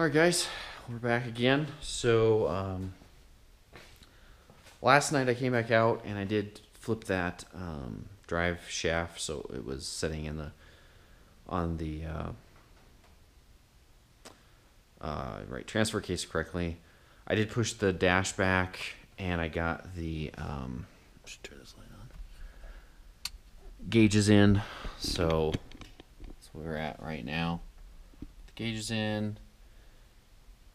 Alright guys, we're back again. So last night I came back out and I did flip that drive shaft so it was sitting in the on the right transfer case correctly. I did push the dash back and I got the should turn this light on. Gauges in, so that's where we're at right now. The gauges in.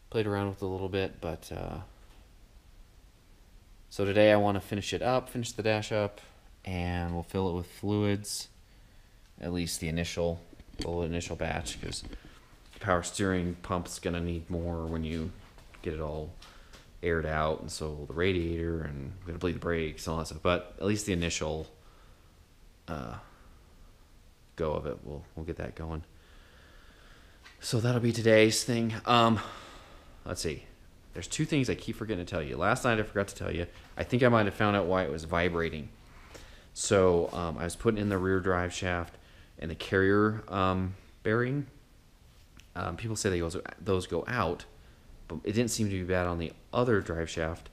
Played around with it a little bit, but so today I want to finish the dash up, and we'll fill it with fluids, at least the initial batch, because the power steering pump's gonna need more when you get it all aired out, and so the radiator, and we're gonna bleed the brakes and all that stuff. But at least the initial go of it, we'll get that going. So that'll be today's thing. Let's see. There's two things I keep forgetting to tell you. Last night I forgot to tell you. I think I might have found out why it was vibrating. So I was putting in the rear drive shaft and the carrier bearing. People say those go out, but it didn't seem to be bad on the other drive shaft.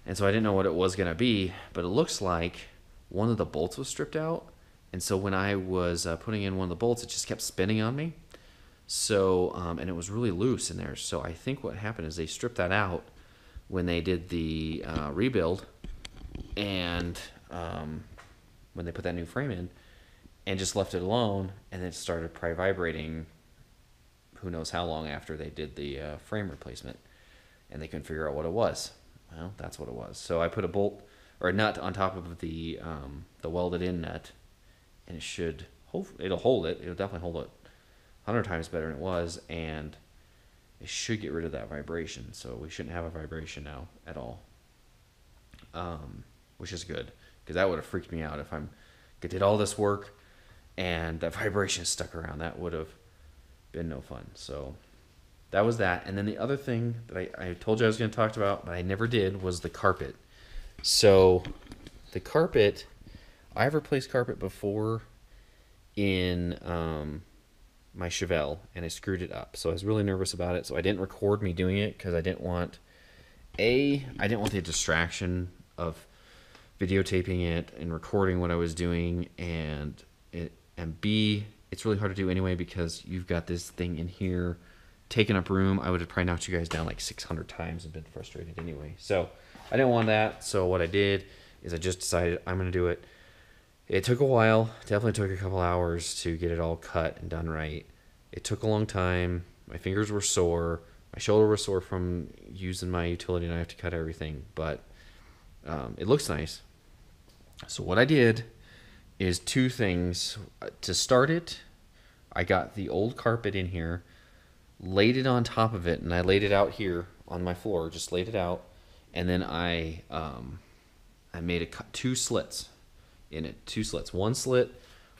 And so I didn't know what it was going to be, but it looks like one of the bolts was stripped out. And so when I was putting in one of the bolts, it just kept spinning on me. So, and it was really loose in there. So I think what happened is they stripped that out when they did the rebuild, and when they put that new frame in, and just left it alone, and it started probably vibrating. Who knows how long after they did the frame replacement, and they couldn't figure out what it was. Well, that's what it was. So I put a bolt or a nut on top of the welded-in nut, and it'll hold it. It'll definitely hold it 100 times better than it was, and it should get rid of that vibration. So we shouldn't have a vibration now at all, which is good, because that would have freaked me out if I did all this work and that vibration stuck around. That would have been no fun. So that was that. And then the other thing that I told you I was going to talk about, but I never did, was the carpet. So the carpet, I've replaced carpet before in my Chevelle, and I screwed it up. So I was really nervous about it. So I didn't record me doing it because I didn't want the distraction of videotaping it and recording what I was doing, and B, it's really hard to do anyway because you've got this thing in here taking up room. I would have probably knocked you guys down like 600 times and been frustrated anyway. So I didn't want that. So what I did is I just decided I'm going to do it. It took a while. Definitely took a couple hours to get it all cut and done right. It took a long time. My fingers were sore. My shoulder was sore from using my utility knife to cut everything. But it looks nice. So what I did is two things. To start it, I got the old carpet in here, laid it on top of it, and I laid it out here on my floor. Just laid it out. And then I made two slits in it. Two slits. One slit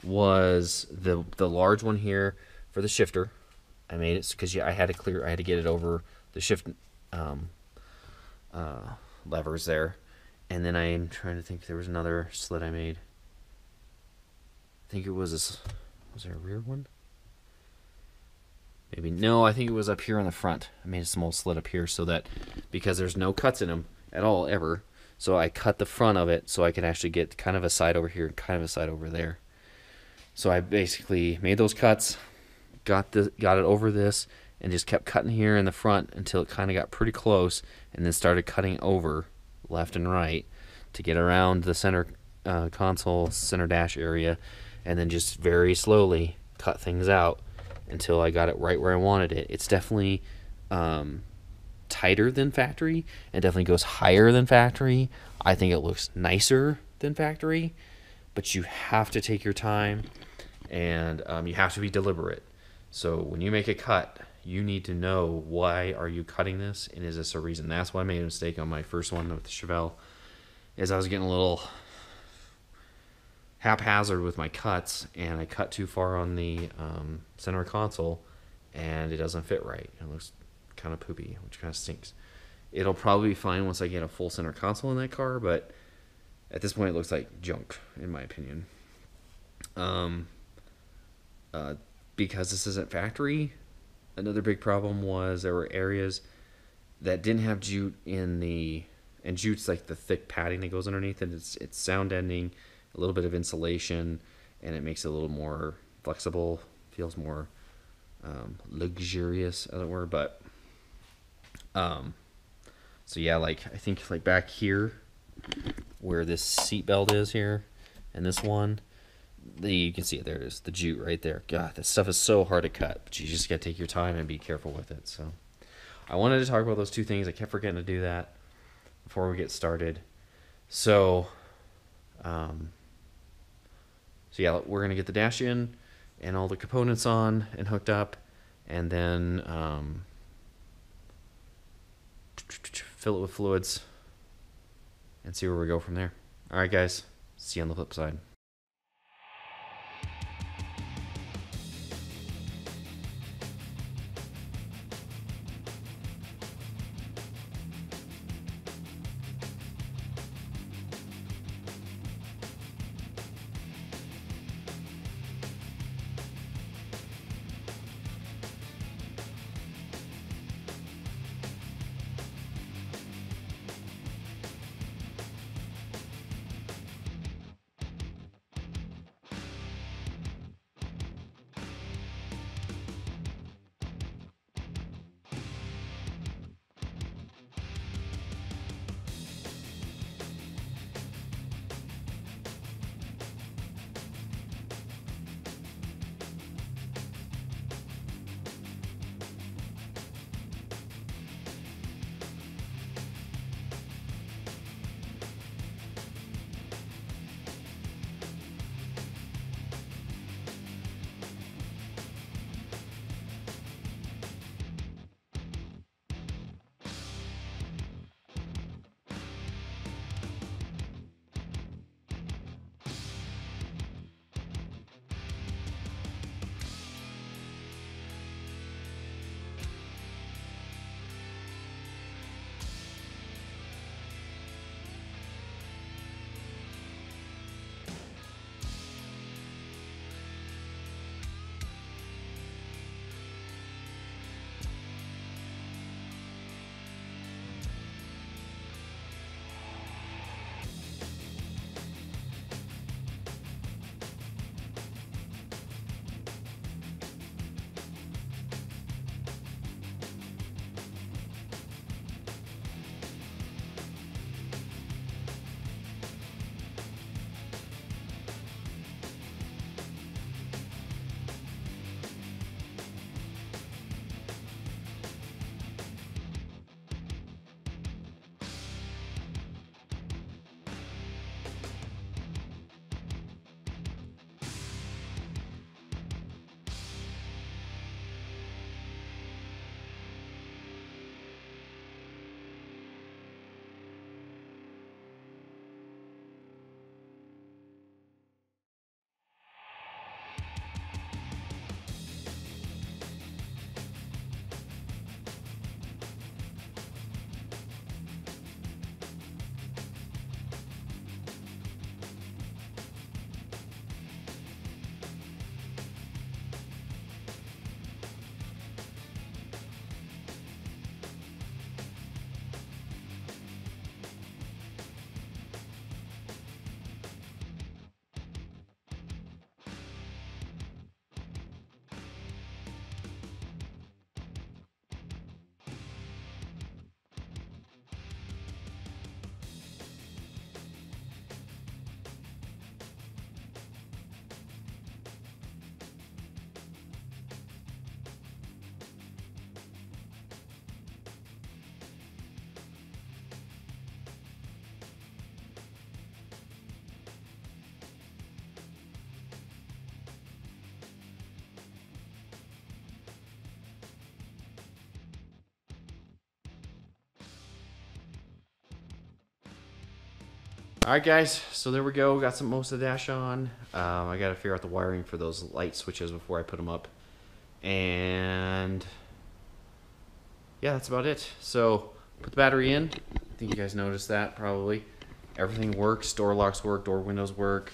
was the large one here for the shifter. I made it because I had to get it over the shift levers there. And then I'm trying to think, there was another slit I made. I think it was there a rear one? Maybe no, I think it was up here on the front. I made a small slit up here so that, because there's no cuts in them at all ever, so I cut the front of it so I could actually get kind of a side over here and kind of a side over there. So I basically made those cuts, got it over this, and just kept cutting here in the front until it kind of got pretty close, and then started cutting over left and right to get around the center console, center dash area, and then just very slowly cut things out until I got it right where I wanted it. It's definitely tighter than factory, and definitely goes higher than factory. I think it looks nicer than factory, but you have to take your time, and you have to be deliberate. So when you make a cut, you need to know, why are you cutting this, and is this a reason? That's why I made a mistake on my first one with the Chevelle, is I was getting a little haphazard with my cuts, and I cut too far on the center console, and it doesn't fit right. It looks kind of poopy, which kind of stinks. It'll probably be fine once I get a full center console in that car, but at this point it looks like junk, in my opinion. Because this isn't factory, Another big problem was there were areas that didn't have jute in the, and jute's like the thick padding that goes underneath it. It's sound deadening, a little bit of insulation, and it makes it a little more flexible, feels more luxurious, as it were. But so yeah, like I think like back here where this seat belt is here, and this one, you can see it. There it is, the jute right there. God, that stuff is so hard to cut, but you just gotta take your time and be careful with it. So I wanted to talk about those two things. I kept forgetting to do that before we get started. So, so yeah, we're gonna get the dash in and all the components on and hooked up, and then fill it with fluids and see where we go from there. All right, guys. See you on the flip side. All right, guys. So there we go. Got most of the dash on. I got to figure out the wiring for those light switches before I put them up. And yeah, that's about it. So put the battery in. I think you guys noticed that probably. Everything works. Door locks work. Door windows work.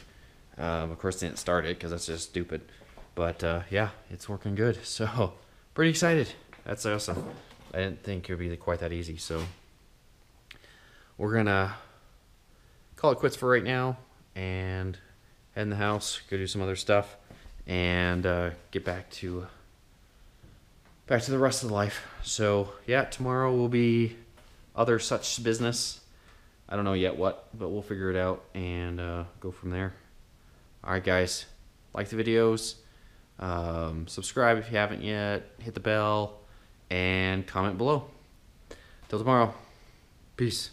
Of course, didn't start it because that's just stupid. But yeah, it's working good. So pretty excited. That's awesome. I didn't think it would be quite that easy. So we're gonna call it quits for right now and head in the house, go do some other stuff, and get back to the rest of the life. So yeah, tomorrow will be other such business. I don't know yet what, but we'll figure it out and go from there. All right, guys, like the videos, subscribe if you haven't yet, hit the bell, and comment below. Till tomorrow, peace.